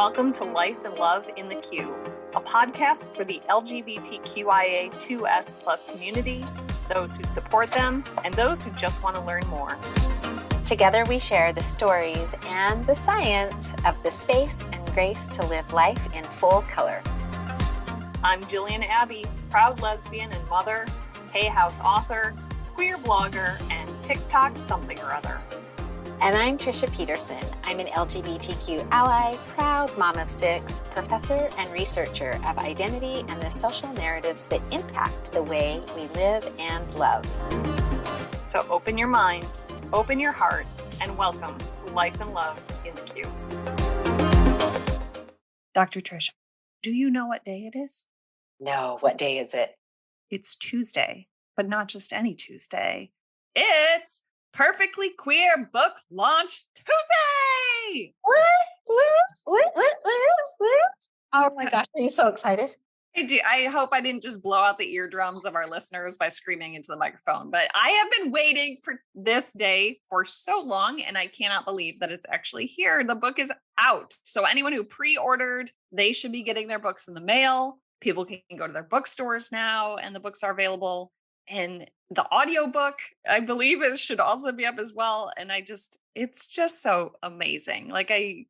Welcome to Life and Love in the Q, a podcast for the LGBTQIA2S plus community, those who support them, and those who just want to learn more. Together we share the stories and the science of the space and grace to live life in full color. I'm Jillian Abby, proud lesbian and mother, Hay House author, queer blogger, and TikTok something or other. And I'm Treisha Peterson. I'm an LGBTQ ally, proud mom of 6, professor and researcher of identity and the social narratives that impact the way we live and love. So open your mind, open your heart, and welcome to Life and Love in the Q. Dr. Treisha, do you know what day it is? No, what day is it? It's Tuesday, but not just any Tuesday. It's Perfectly Queer Book Launch Tuesday! What? Oh my gosh, are you so excited? I do. I hope I didn't just blow out the eardrums of our listeners by screaming into the microphone, but I have been waiting for this day for so long, and I cannot believe that it's actually here. The book is out. So anyone who pre-ordered, they should be getting their books in the mail. People can go to their bookstores now, and the books are available. And the audiobook, I believe it should also be up as well. And it's just so amazing. Like I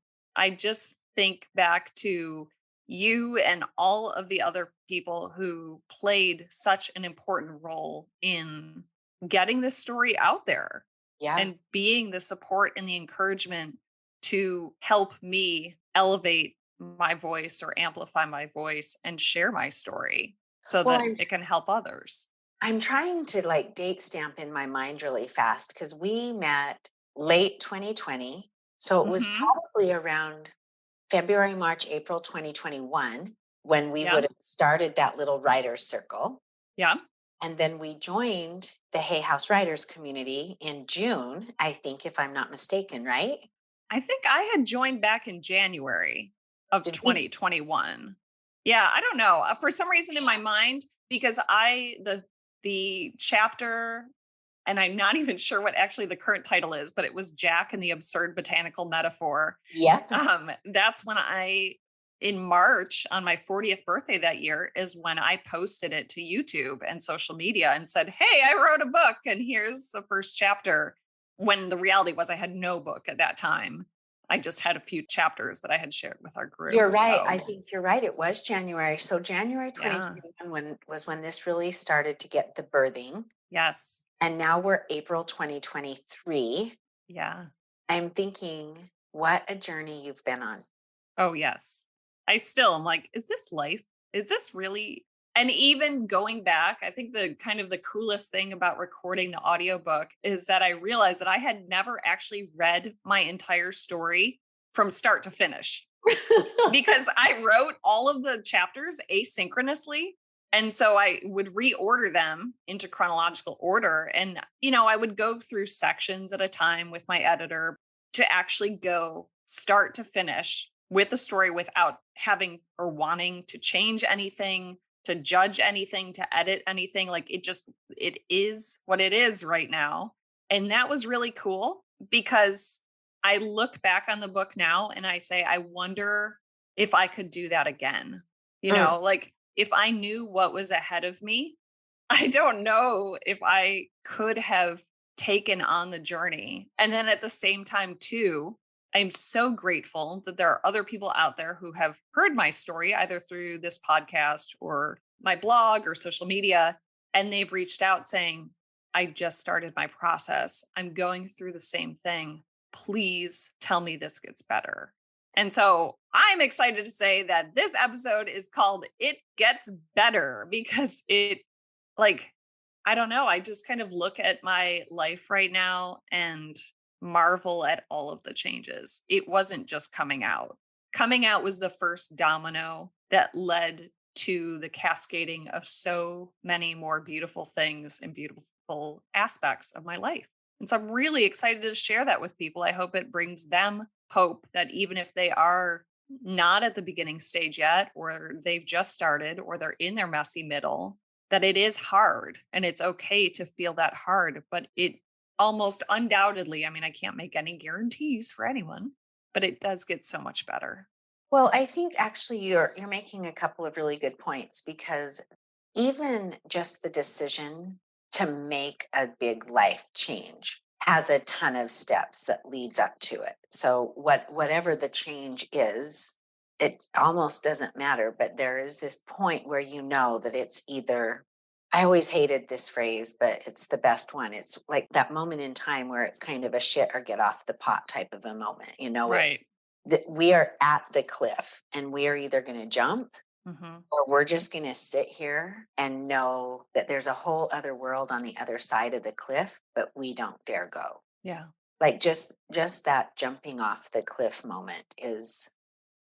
just think back to you and all of the other people who played such an important role in getting this story out there. Yeah. And being the support and the encouragement to help me elevate my voice or amplify my voice and share my story so that it can help others. I'm trying to date stamp in my mind really fast because we met late 2020. So it was probably around February, March, April 2021 when we would have started that little writer's circle. Yeah. And then we joined the Hay House Writers community in June, I think, if I'm not mistaken, right? I think I had joined back in January of 2021. Yeah, I don't know. For some reason in my mind, because the chapter, and I'm not even sure what actually the current title is, but it was Jack and the Absurd Botanical Metaphor. Yeah. That's when in March on my 40th birthday that year is when I posted it to YouTube and social media and said, hey, I wrote a book and here's the first chapter. When the reality was I had no book at that time. I just had a few chapters that I had shared with our group. You're right. So. I think you're right. It was January. So January 2021 was when this really started to get the birthing. Yes. And now we're April 2023. Yeah. I'm thinking, what a journey you've been on. Oh, yes. I still am like, is this life? Is this really? And even going back, I think the kind of the coolest thing about recording the audiobook is that I realized that I had never actually read my entire story from start to finish because I wrote all of the chapters asynchronously. And so I would reorder them into chronological order. And, I would go through sections at a time with my editor to actually go start to finish with the story without having or wanting to change anything, to judge anything, to edit anything. It is what it is right now. And that was really cool because I look back on the book now and I say, I wonder if I could do that again. If I knew what was ahead of me, I don't know if I could have taken on the journey. And then at the same time too, I'm so grateful that there are other people out there who have heard my story, either through this podcast or my blog or social media, and they've reached out saying, I just started my process. I'm going through the same thing. Please tell me this gets better. And so I'm excited to say that this episode is called It Gets Better because I don't know. I just kind of look at my life right now and marvel at all of the changes. It wasn't just coming out. Coming out was the first domino that led to the cascading of so many more beautiful things and beautiful aspects of my life. And so I'm really excited to share that with people. I hope it brings them hope that even if they are not at the beginning stage yet, or they've just started, or they're in their messy middle, that it is hard and it's okay to feel that hard, but it almost undoubtedly, I mean, I can't make any guarantees for anyone, but it does get so much better. Well, I think actually you're making a couple of really good points, because even just the decision to make a big life change has a ton of steps that leads up to it. So whatever the change is, it almost doesn't matter, but there is this point where you know that it's either, I always hated this phrase, but it's the best one. It's like that moment in time where it's kind of a shit or get off the pot type of a moment. Right. That we are at the cliff and we are either going to jump, Hmm. or we're just going to sit here and know that there's a whole other world on the other side of the cliff, but we don't dare go. Yeah. Like just that jumping off the cliff moment is,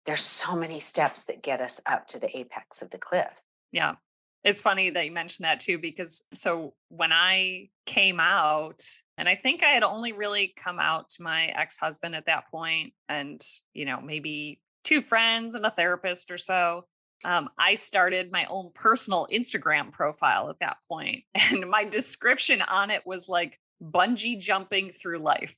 there's so many steps that get us up to the apex of the cliff. Yeah. It's funny that you mentioned that too, because so when I came out, and I think I had only really come out to my ex-husband at that point, and, maybe two friends and a therapist or so. I started my own personal Instagram profile at that point, and my description on it was like bungee jumping through life,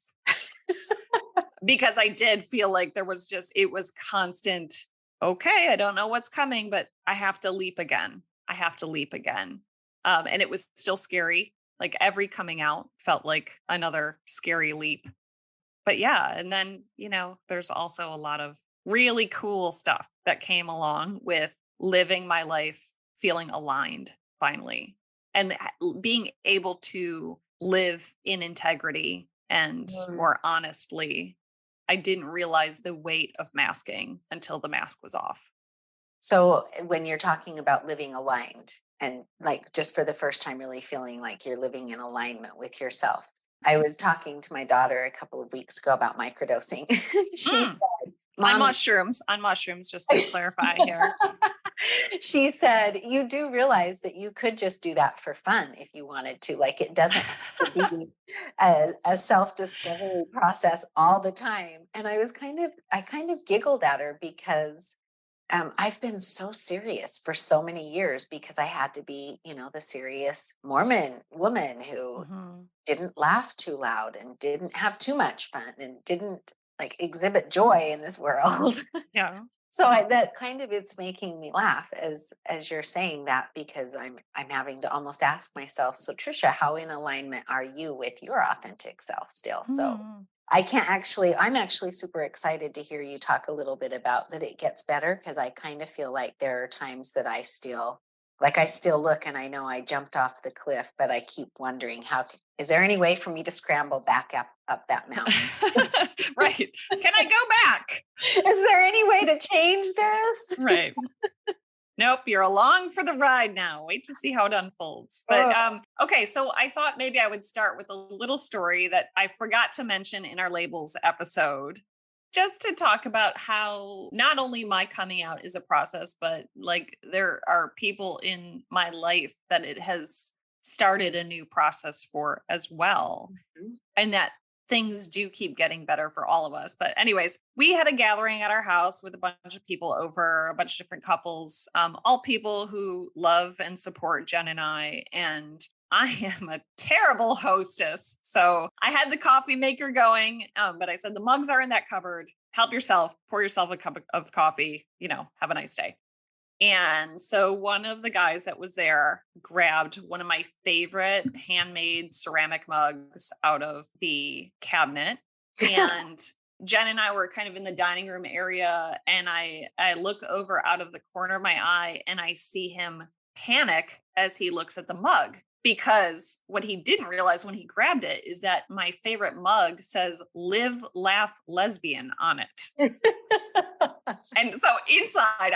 because I did feel like it was constant. Okay, I don't know what's coming, but I have to leap again. I have to leap again. And it was still scary. Like every coming out felt like another scary leap. But yeah, and then, there's also a lot of really cool stuff that came along with living my life feeling aligned finally, and being able to live in integrity and Mm. more honestly. I didn't realize the weight of masking until the mask was off. So when you're talking about living aligned and like just for the first time really feeling like you're living in alignment with yourself, I was talking to my daughter a couple of weeks ago about microdosing. She Mm. said, On Mom, mushrooms, just to clarify here. she said, you do realize that you could just do that for fun if you wanted to. Like it doesn't have to be a self-discovery process all the time. And I kind of giggled at her because I've been so serious for so many years because I had to be, the serious Mormon woman who Mhm. didn't laugh too loud and didn't have too much fun and didn't like exhibit joy in this world. Yeah. So that kind of, it's making me laugh as you're saying that, because I'm having to almost ask myself, so Trisha, how in alignment are you with your authentic self still? So Mm. I'm actually super excited to hear you talk a little bit about that it gets better, because I kind of feel like there are times that I still look and I know I jumped off the cliff, but I keep wondering, is there any way for me to scramble back up that mountain? Right. Can I go back? Is there any way to change this? Right. Nope, you're along for the ride now. Wait to see how it unfolds. But Oh, okay, so I thought maybe I would start with a little story that I forgot to mention in our labels episode, just to talk about how not only my coming out is a process, but like there are people in my life that it has started a new process for as well, mhm. and that things do keep getting better for all of us. But anyways, we had a gathering at our house with a bunch of people over, a bunch of different couples, all people who love and support Jen and I. And I am a terrible hostess. So I had the coffee maker going, but I said, the mugs are in that cupboard. Help yourself, pour yourself a cup of coffee, have a nice day. And so one of the guys that was there grabbed one of my favorite handmade ceramic mugs out of the cabinet. And Jen and I were kind of in the dining room area. And I look over out of the corner of my eye and I see him panic as he looks at the mug. Because what he didn't realize when he grabbed it is that my favorite mug says "Live, Laugh, Lesbian" on it. And so inside,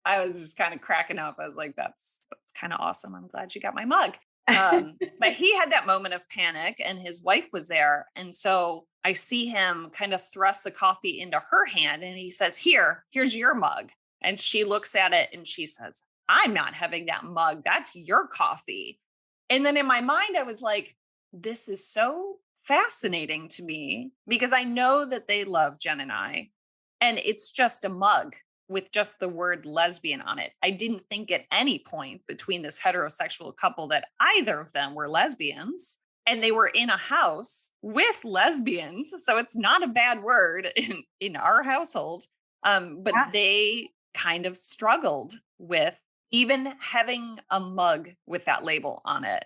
I was just kind of cracking up. I was like, that's kind of awesome. I'm glad you got my mug. But he had that moment of panic and his wife was there. And so I see him kind of thrust the coffee into her hand and he says, here's your mug. And she looks at it and she says, I'm not having that mug. That's your coffee. And then in my mind, I was like, this is so fascinating to me because I know that they love Jen and I. And it's just a mug with just the word lesbian on it. I didn't think at any point between this heterosexual couple that either of them were lesbians. And they were in a house with lesbians. So it's not a bad word in our household. But they kind of struggled with even having a mug with that label on it.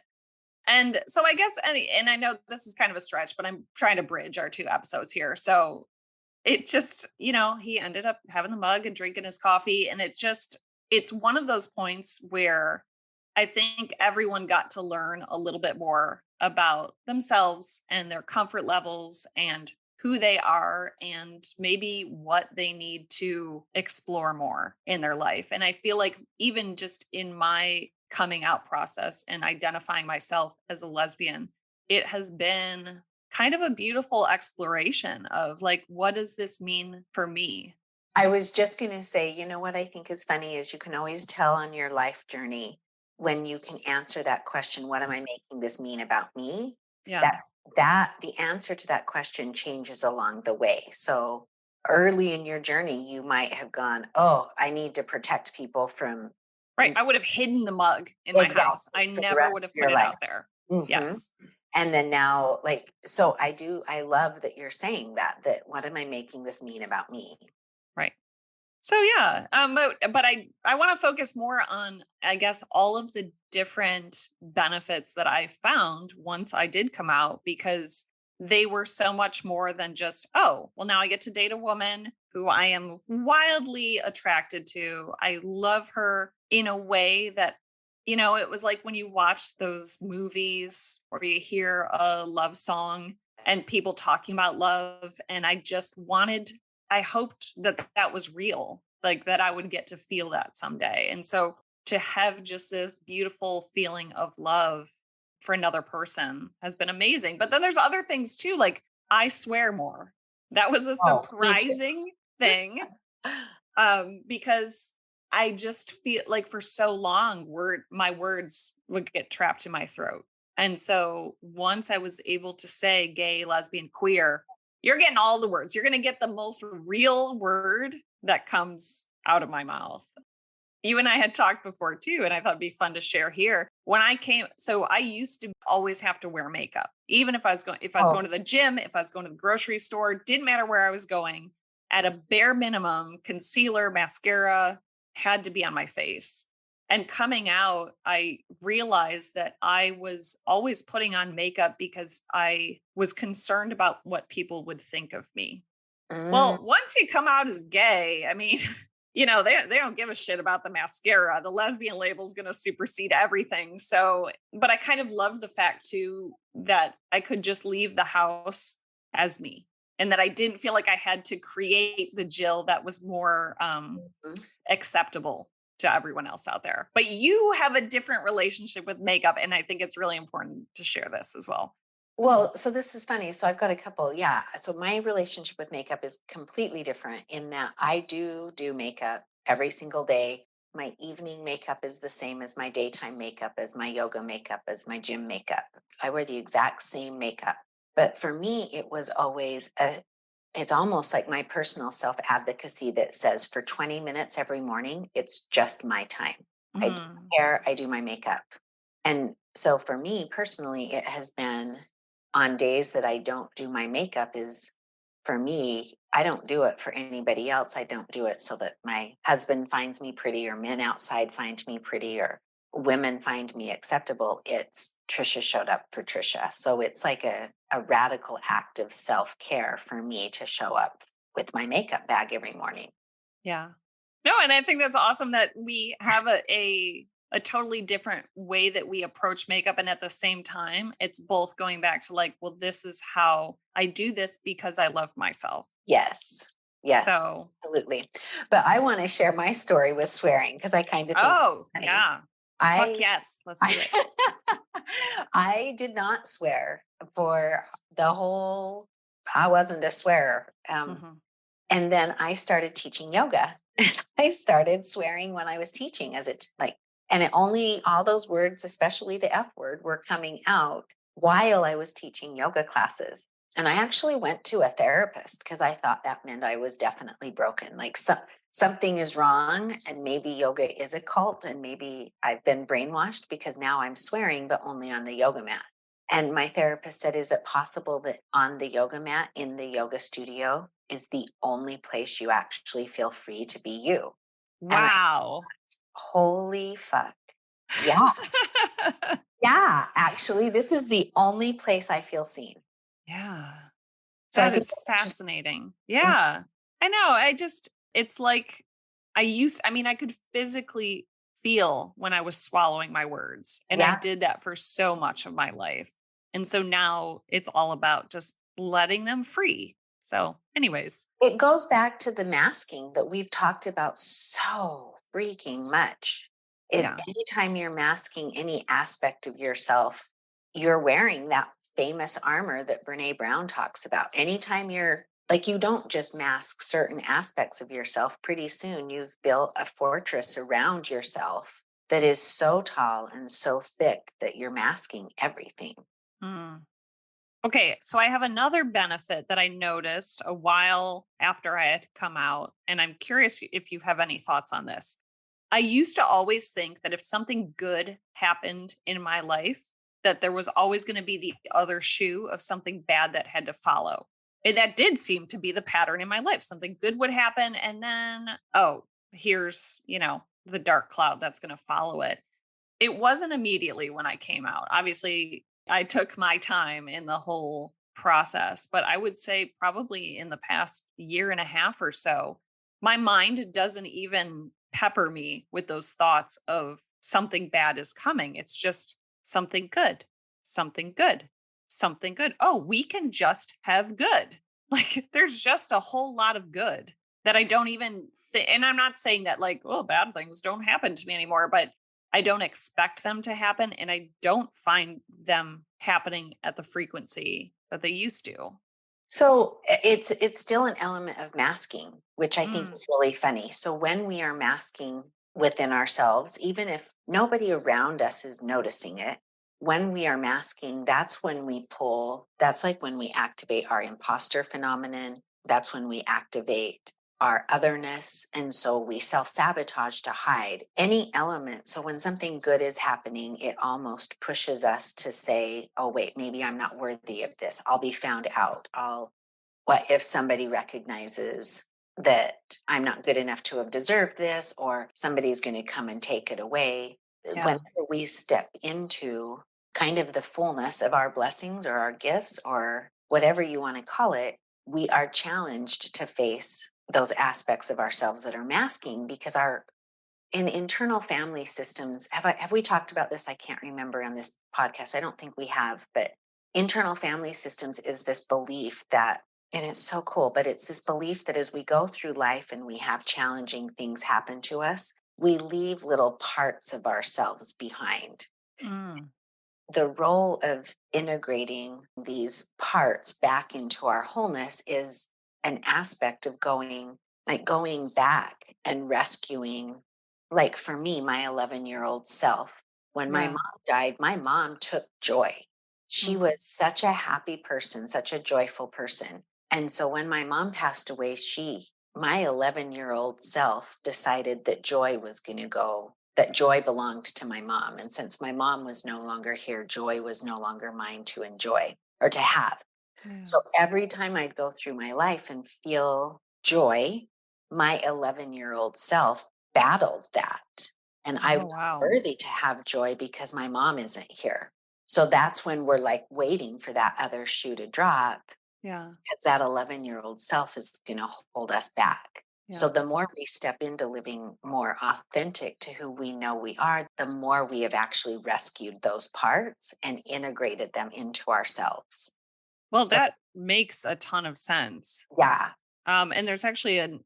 And so I guess, and I know this is kind of a stretch, but I'm trying to bridge our two episodes here. So it just, he ended up having the mug and drinking his coffee. And it's one of those points where I think everyone got to learn a little bit more about themselves and their comfort levels and who they are and maybe what they need to explore more in their life. And I feel like even just in my coming out process and identifying myself as a lesbian, it has been kind of a beautiful exploration of like, what does this mean for me? I was just going to say, what I think is funny is you can always tell on your life journey when you can answer that question, what am I making this mean about me? Yeah. That the answer to that question changes along the way. So early in your journey, you might have gone, oh, I need to protect people from. Right. I would have hidden the mug in my house. I For the never rest would of have your put it life. out there. Mhm. Yes. And then now, so I love that you're saying that what am I making this mean about me? Right. So yeah, but I want to focus more on, I guess, all of the different benefits that I found once I did come out, because they were so much more than just, oh, well, now I get to date a woman who I am wildly attracted to. I love her in a way that, it was like when you watch those movies or you hear a love song and people talking about love, and I hoped that that was real, like that I would get to feel that someday. And so to have just this beautiful feeling of love for another person has been amazing. But then there's other things too, like I swear more. That was a Oh, me too. surprising thing, because I just feel like for so long my words would get trapped in my throat. And so once I was able to say gay, lesbian, queer, you're getting all the words. You're going to get the most real word that comes out of my mouth. You and I had talked before too, and I thought it'd be fun to share here. So I used to always have to wear makeup, even if I was going to the gym, if I was going to the grocery store, didn't matter where I was going. At a bare minimum, concealer, mascara had to be on my face. And coming out, I realized that I was always putting on makeup because I was concerned about what people would think of me. Mm, Well, once you come out as gay, I mean, they don't give a shit about the mascara. The lesbian label is going to supersede everything. So, but I kind of loved the fact too that I could just leave the house as me, and that I didn't feel like I had to create the Jill that was more mhm. acceptable to everyone else out there. But you have a different relationship with makeup, and I think it's really important to share this as well. Well, so this is funny. So I've got a couple. Yeah. So my relationship with makeup is completely different in that I do makeup every single day. My evening makeup is the same as my daytime makeup, as my yoga makeup, as my gym makeup. I wear the exact same makeup. But for me, it was always it's almost like my personal self advocacy that says for 20 minutes every morning, it's just my time. I do Mhm. my hair, I do my makeup. And so for me personally, it has been on days that I don't do my makeup is for me, I don't do it for anybody else. I don't do it so that my husband finds me pretty or men outside find me pretty or women find me acceptable. It's Treisha showed up for Treisha. So it's like a radical act of self-care for me to show up with my makeup bag every morning. Yeah. No, and I think that's awesome that we have a totally different way that we approach makeup, and at the same time, it's both going back to like, well, this is how I do this because I love myself. Yes. Yes, So, absolutely. But I want to share my story with swearing because I kind of think it's oh, funny. yeah. Fuck I yes, let's do I it. I did not swear for the whole I wasn't a swearer. Mhm. And then I started teaching yoga. I started swearing when I was teaching and it only all those words, especially the F word, were coming out while I was teaching yoga classes. And I actually went to a therapist because I thought that meant I was definitely broken. Like something is wrong, and maybe yoga is a cult, and maybe I've been brainwashed because now I'm swearing, but only on the yoga mat. And my therapist said, is it possible that on the yoga mat in the yoga studio, is the only place you actually feel free to be you. And I, Wow. holy fuck. Yeah. Yeah. Actually, this is the only place I feel seen. Yeah. So I That think is that's interesting. fascinating. Yeah. I know. It's like I could physically feel when I was swallowing my words. And I Yeah. did that for so much of my life. And so now it's all about just letting them free. So, anyways, It goes back to the masking that we've talked about so freaking much. Is yeah. anytime you're masking any aspect of yourself, you're wearing that famous armor that Brene Brown talks about. Anytime you're like, you don't just mask certain aspects of yourself, pretty soon you've built a fortress around yourself that is so tall and so thick that you're masking everything. Mm. Okay, so I have another benefit that I noticed a while after I had come out, and I'm curious if you have any thoughts on this. I used to always think that if something good happened in my life, that there was always going to be the other shoe of something bad that had to follow. And that did seem to be the pattern in my life. Something good would happen, and then, oh, here's, the dark cloud that's going to follow it. It wasn't immediately when I came out. Obviously, I took my time in the whole process, but I would say probably in the past year and a half or so, my mind doesn't even pepper me with those thoughts of something bad is coming. It's just something good, something good, something good. Oh, we can just have good. Like there's just a whole lot of good that I don't even and I'm not saying that like, oh, bad things don't happen to me anymore, but I don't expect them to happen, and I don't find them happening at the frequency that they used to. So it's still an element of masking, which I think Mm, is really funny. So when we are masking within ourselves, even if nobody around us is noticing it, when we are masking, that's when we pull, that's like when we activate our imposter phenomenon. That's when we activate our otherness. And so we self sabotage to hide any element. So when something good is happening, it almost pushes us to say, oh, wait, maybe I'm not worthy of this. I'll be found out. What if somebody recognizes that I'm not good enough to have deserved this, or somebody's going to come and take it away? yeah. Whenever we step into kind of the fullness of our blessings or our gifts or whatever you want to call it, we are challenged to face those aspects of ourselves that are masking because our in internal family systems have we talked about this? I can't remember on this podcast. I don't think we have, but internal family systems is this belief that, and it's so cool, but it's this belief that as we go through life and we have challenging things happen to us, we leave little parts of ourselves behind. Mm, The role of integrating these parts back into our wholeness is an aspect of going back and rescuing, like for me, my 11-year-old self. When my yeah. mom died, my mom took joy. She Mm, was such a happy person, such a joyful person. And so when my mom passed away, my 11-year-old self decided that joy belonged to my mom. And since my mom was no longer here, joy was no longer mine to enjoy or to have. yeah. So every time I'd go through my life and feel joy, my 11-year-old self battled that. And I'm Oh, not wow. worthy to have joy because my mom isn't here. So that's when we're like waiting for that other shoe to drop Yeah. because that 11-year-old self is going to hold us back. So Yeah. the more we step into living more authentic to who we know we are, the more we have actually rescued those parts and integrated them into ourselves. Well, So that makes a ton of sense. yeah. And there's actually an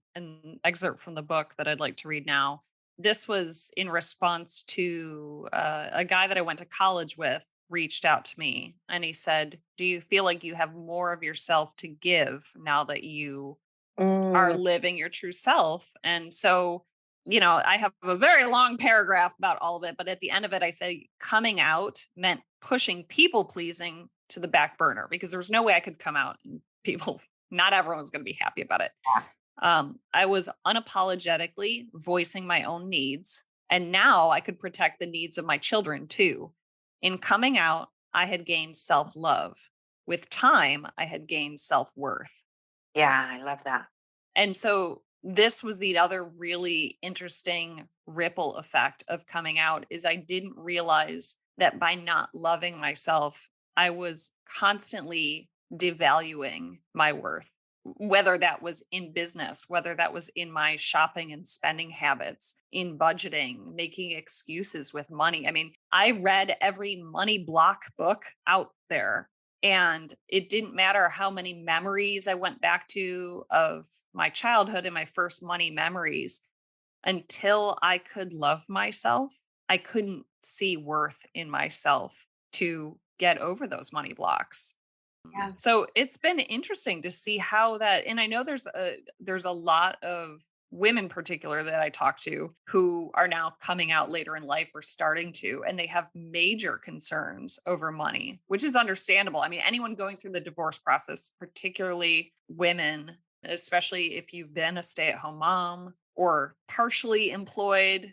excerpt from the book that I'd like to read now. This was in response to a guy that I went to college with reached out to me and he said, do you feel like you have more of yourself to give now that you are Mm, living your true self? And so, I have a very long paragraph about all of it, but at the end of it, I say coming out meant pushing people pleasing to the back burner because there was no way I could come out and people, not everyone was going to be happy about it. yeah. I was unapologetically voicing my own needs, and now I could protect the needs of my children too. In coming out, I had gained self love. With time, I had gained self worth. Yeah, I love that. And so this was the other really interesting ripple effect of coming out is I didn't realize that by not loving myself, I was constantly devaluing my worth, whether that was in business, whether that was in my shopping and spending habits, in budgeting, making excuses with money. I mean, I read every money block book out there. And it didn't matter how many memories I went back to of my childhood and my first money memories until I could love myself. I couldn't see worth in myself to get over those money blocks. Yeah. So it's been interesting to see how that, and I know there's a lot of women particular that I talk to who are now coming out later in life or starting to, and they have major concerns over money, which is understandable. I mean, anyone going through the divorce process, particularly women, especially if you've been a stay-at-home mom or partially employed,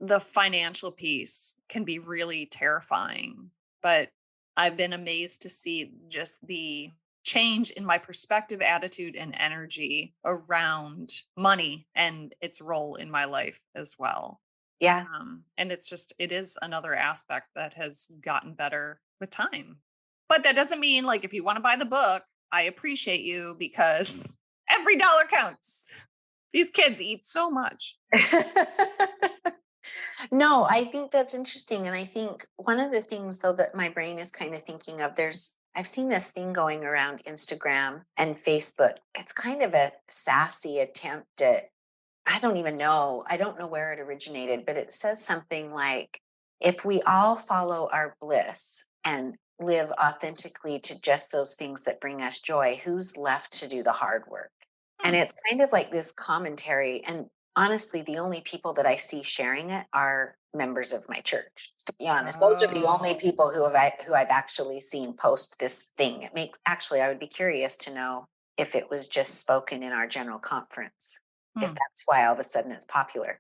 the financial piece can be really terrifying. But I've been amazed to see just the change in my perspective, attitude, and energy around money and its role in my life as well. Yeah. And it is another aspect that has gotten better with time. But that doesn't mean like if you want to buy the book, I appreciate you because every dollar counts. These kids eat so much. No, I think that's interesting. And I think one of the things, though, that my brain is kind of thinking of, I've seen this thing going around Instagram and Facebook. It's kind of a sassy attempt at, I don't even know. I don't know where it originated, but it says something like, if we all follow our bliss and live authentically to just those things that bring us joy, who's left to do the hard work? And Hmm. it's kind of like this commentary. And honestly, the only people that I see sharing it are members of my church. To be honest, those are the only Oh. people who I've actually seen post this thing. It makes actually, I would be curious to know if it was just spoken in our general conference, if Hmm. that's why all of a sudden it's popular.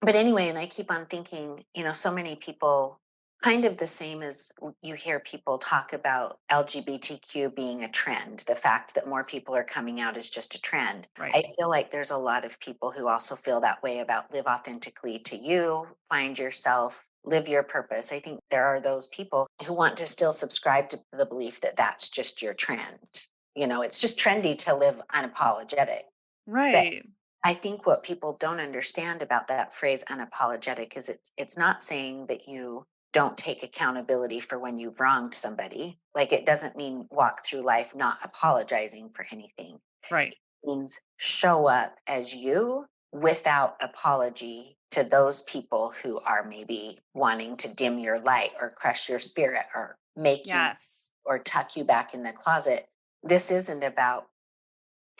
But anyway, and I keep on thinking, so many people, kind of the same as you hear people talk about LGBTQ being a trend, the fact that more people are coming out is just a trend. Right. I feel like there's a lot of people who also feel that way about live authentically to you, find yourself, live your purpose. I think there are those people who want to still subscribe to the belief that that's just your trend. It's just trendy to live unapologetic. But Right. I think what people don't understand about that phrase unapologetic is it's not saying that you don't take accountability for when you've wronged somebody. Like it doesn't mean walk through life not apologizing for anything. Right. It means show up as you without apology to those people who are maybe wanting to dim your light or crush your spirit or make you Yes. or tuck you back in the closet. This isn't about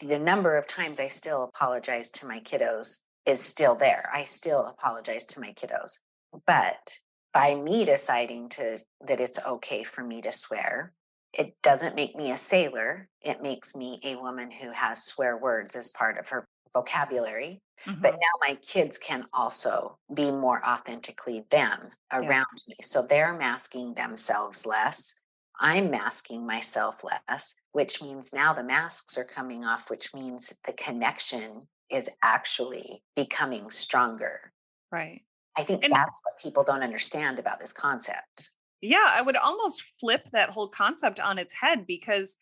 the number of times I still apologize to my kiddos is still there. I still apologize to my kiddos. But by me deciding that it's okay for me to swear, it doesn't make me a sailor. It makes me a woman who has swear words as part of her vocabulary. But Hmm. now my kids can also be more authentically them Yeah. around me. So they're masking themselves less. I'm masking myself less, which means now the masks are coming off, which means the connection is actually becoming stronger. Right. I think And that's what people don't understand about this concept. yeah, I would almost flip that whole concept on its head because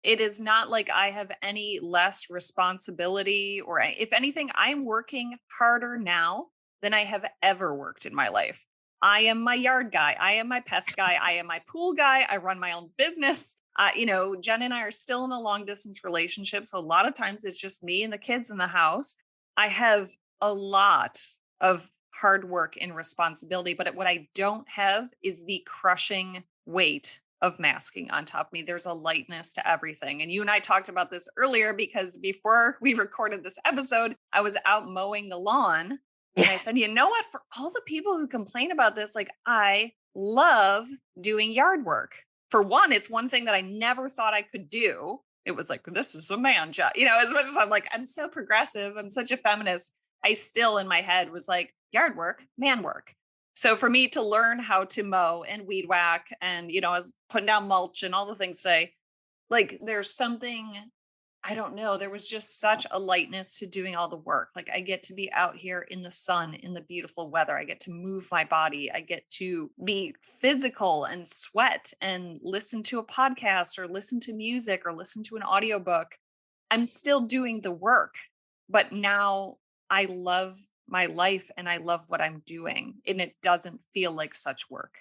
it is not like I have any less responsibility or if anything, I'm working harder now than I have ever worked in my life. I am my yard guy. I am my pest guy. I am my pool guy. I run my own business. Jen and I are still in a long distance relationship. So a lot of times it's just me and the kids in the house. I have a lot of hard work and responsibility, but what I don't have is the crushing weight of masking on top of me. There's a lightness to everything. And you and I talked about this earlier because before we recorded this episode, I was out mowing the lawn and I Yeah. said, you know what? For all the people who complain about this, like I love doing yard work. For one, it's one thing that I never thought I could do. It was like, this is a man job. As much as I'm like, I'm so progressive, I'm such a feminist, I still in my head was like, yard work, man work. So for me to learn how to mow and weed whack and, I was putting down mulch and all the things today, like there's something I don't know, there was just such a lightness to doing all the work. Like I get to be out here in the sun, in the beautiful weather. I get to move my body. I get to be physical and sweat and listen to a podcast or listen to music or listen to an audiobook. I'm still doing the work, but now I love my life and I love what I'm doing, and it doesn't feel like such work.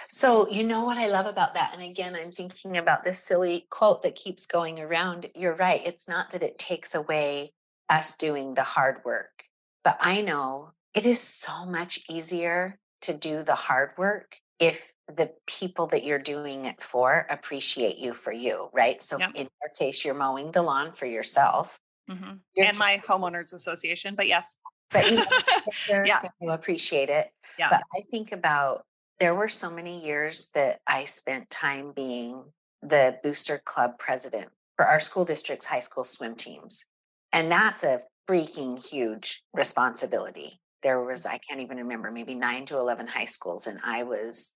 So, you know what I love about that? And again, I'm thinking about this silly quote that keeps going around. You're right. It's not that it takes away us doing the hard work, but I know it is so much easier to do the hard work if the people that you're doing it for appreciate you for you, right? So, Yep. in your case, you're mowing the lawn for yourself. Your And my homeowners association, but yes. but you get there Yeah. and you appreciate it. Yeah. But I think about there were so many years that I spent time being the booster club president for our school district's high school swim teams. And that's a freaking huge responsibility. There was, I can't even remember, maybe 9 to 11 high schools, and I was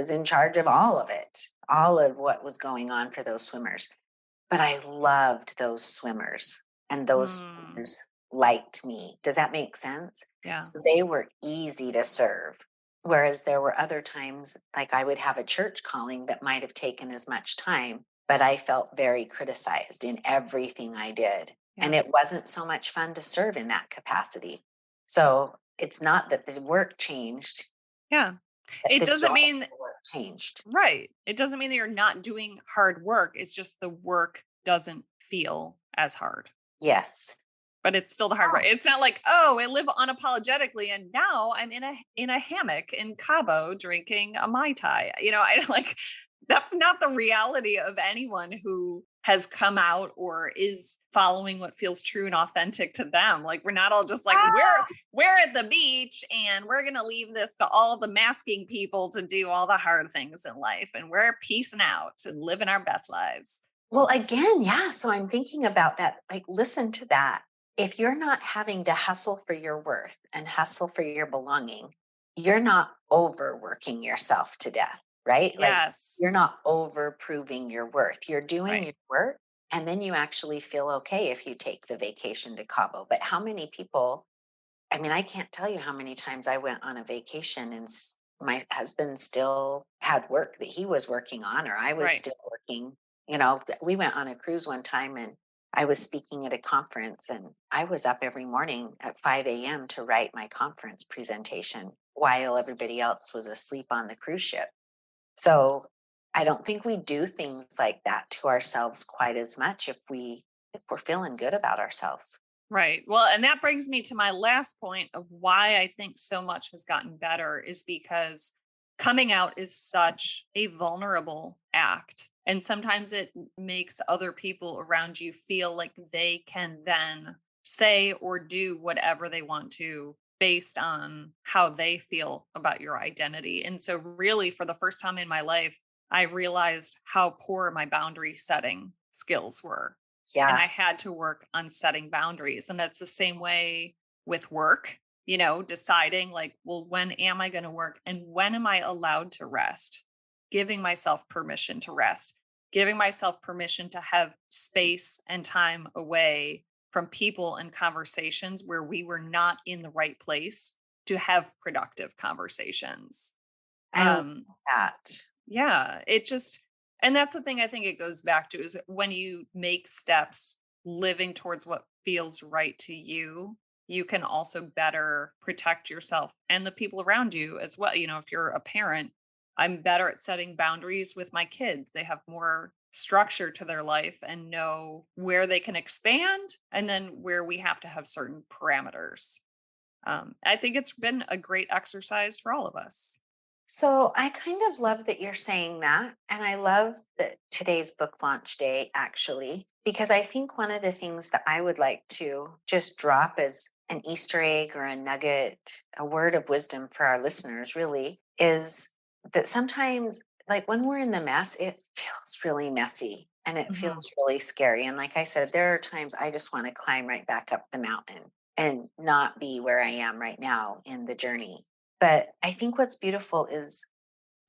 in charge of all of it, all of what was going on for those swimmers. But I loved those swimmers, and those Mm, swimmers liked me. Does that make sense? yeah. So they were easy to serve. Whereas there were other times, like I would have a church calling that might have taken as much time, but I felt very criticized in everything I did. And Yeah. it wasn't so much fun to serve in that capacity. So it's not that the work changed, Yeah. but It the joy doesn't of mean the work changed. right. It doesn't mean that you're not doing hard work. It's just the work doesn't feel as hard, Yes. but it's still the hard work. Oh, It's not like, oh, I live unapologetically and now I'm in a hammock in Cabo drinking a Mai Tai. I like that's not the reality of anyone who has come out or is following what feels true and authentic to them. Like we're not all just like we're at the beach and we're going to leave this to all the masking people to do all the hard things in life and we're peacing out and living our best lives. well, again, yeah. So I'm thinking about that. Like, listen to that. If you're not having to hustle for your worth and hustle for your belonging, you're not overworking yourself to death, right? Like, Yes. you're not over proving your worth. You're doing Right. your work, and then you actually feel okay if you take the vacation to Cabo. But how many people, I mean, I can't tell you how many times I went on a vacation and my husband still had work that he was working on, or I was Right. still working. We went on a cruise one time and I was speaking at a conference, and I was up every morning at 5 a.m. to write my conference presentation while everybody else was asleep on the cruise ship. So I don't think we do things like that to ourselves quite as much if we're feeling good about ourselves. Right. Well, and that brings me to my last point of why I think so much has gotten better is because coming out is such a vulnerable act. And sometimes it makes other people around you feel like they can then say or do whatever they want to based on how they feel about your identity. And so, really, for the first time in my life, I realized how poor my boundary setting skills were, and I Yeah. had to work on setting boundaries. And that's the same way with work, deciding like, well, when am I going to work and when am I allowed to rest? Giving myself permission to rest, giving myself permission to have space and time away from people and conversations where we were not in the right place to have productive conversations. I love Um, that. yeah, it just and that's the thing I think it goes back to is when you make steps living towards what feels right to you, you can also better protect yourself and the people around you as well. If you're a parent, I'm better at setting boundaries with my kids. They have more structure to their life and know where they can expand and then where we have to have certain parameters. I think it's been a great exercise for all of us. So I kind of love that you're saying that. And I love that today's book launch day, actually, because I think one of the things that I would like to just drop as an Easter egg or a nugget, a word of wisdom for our listeners, really, is that sometimes, like when we're in the mess, it feels really messy and it Mhm. feels really scary. And like I said, there are times I just want to climb right back up the mountain and not be where I am right now in the journey. But I think what's beautiful is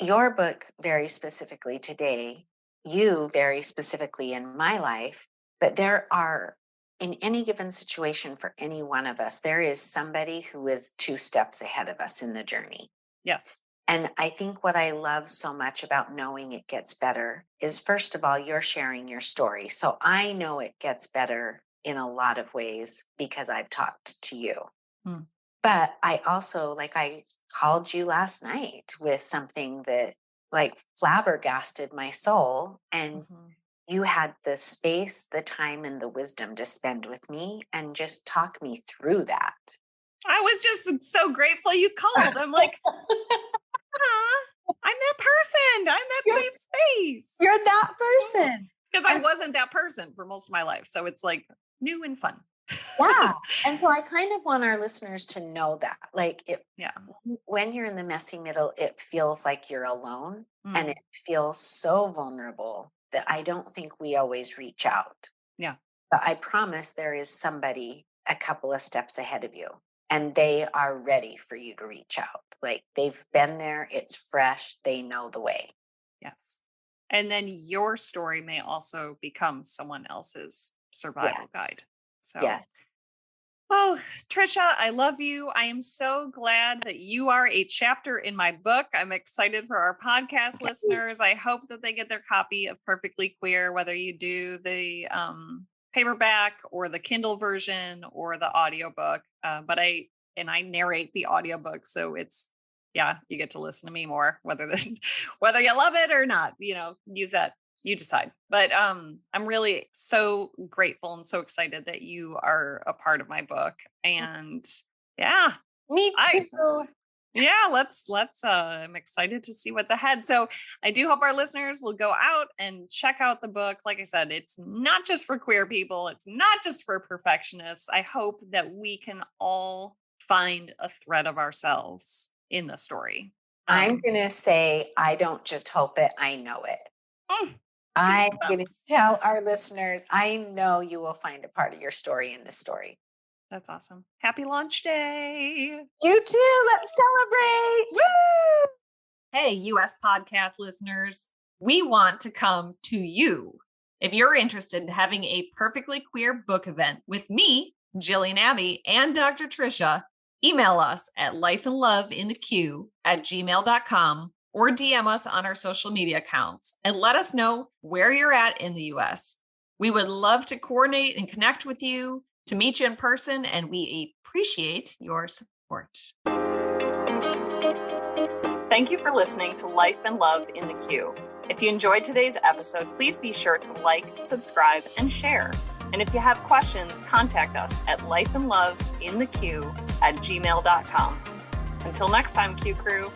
your book, very specifically today, you very specifically in my life, But there are, in any given situation for any one of us, there is somebody who is 2 steps ahead of us in the journey. Yes. And I think what I love so much about knowing it gets better is, first of all, you're sharing your story. So I know it gets better in a lot of ways because I've talked to you. Mm. But I also, like, I called you last night with something that like flabbergasted my soul. And you had the space, the time, and the wisdom to spend with me and just talk me through that. I was just so grateful you called. I'm like, I'm that person. I'm that safe space. You're that person. Because I wasn't that person for most of my life. So it's like new and fun. Yeah. And so I kind of want our listeners to know that, like, when you're in the messy middle, it feels like you're alone and it feels so vulnerable that I don't think we always reach out. Yeah. But I promise there is somebody a couple of steps ahead of you. And they are ready for you to reach out. Like, they've been there, it's fresh, they know the way. Yes. And then your story may also become someone else's survival guide. So, oh, Treisha, I love you. I am so glad that you are a chapter in my book. I'm excited for our podcast listeners. I hope that they get their copy of Perfectly Queer, whether you do the paperback or the Kindle version or the audiobook. But I narrate the audiobook. So it's, you get to listen to me more, whether you love it or not, use that, you decide. But I'm really so grateful and so excited that you are a part of my book. And me too. Let's I'm excited to see what's ahead. So I do hope our listeners will go out and check out the book. Like I said, it's not just for queer people. It's not just for perfectionists. I hope that we can all find a thread of ourselves in the story. I'm going to say, I don't just hope it, I know it. I'm going to tell our listeners, I know you will find a part of your story in this story. That's awesome. Happy launch day. You too. Let's celebrate. Woo! Hey, US podcast listeners, we want to come to you. If you're interested in having a Perfectly Queer book event with me, Jillian Abby, and Dr. Treisha, email us at lifeandloveinthequeue@gmail.com or DM us on our social media accounts and let us know where you're at in the US. We would love to coordinate and connect with you, to meet you in person, and we appreciate your support. Thank you for listening to Life and Love in the Queue. If you enjoyed today's episode, please be sure to like, subscribe, and share. And if you have questions, contact us at lifeandloveinthequeue@gmail.com. Until next time, Q Crew.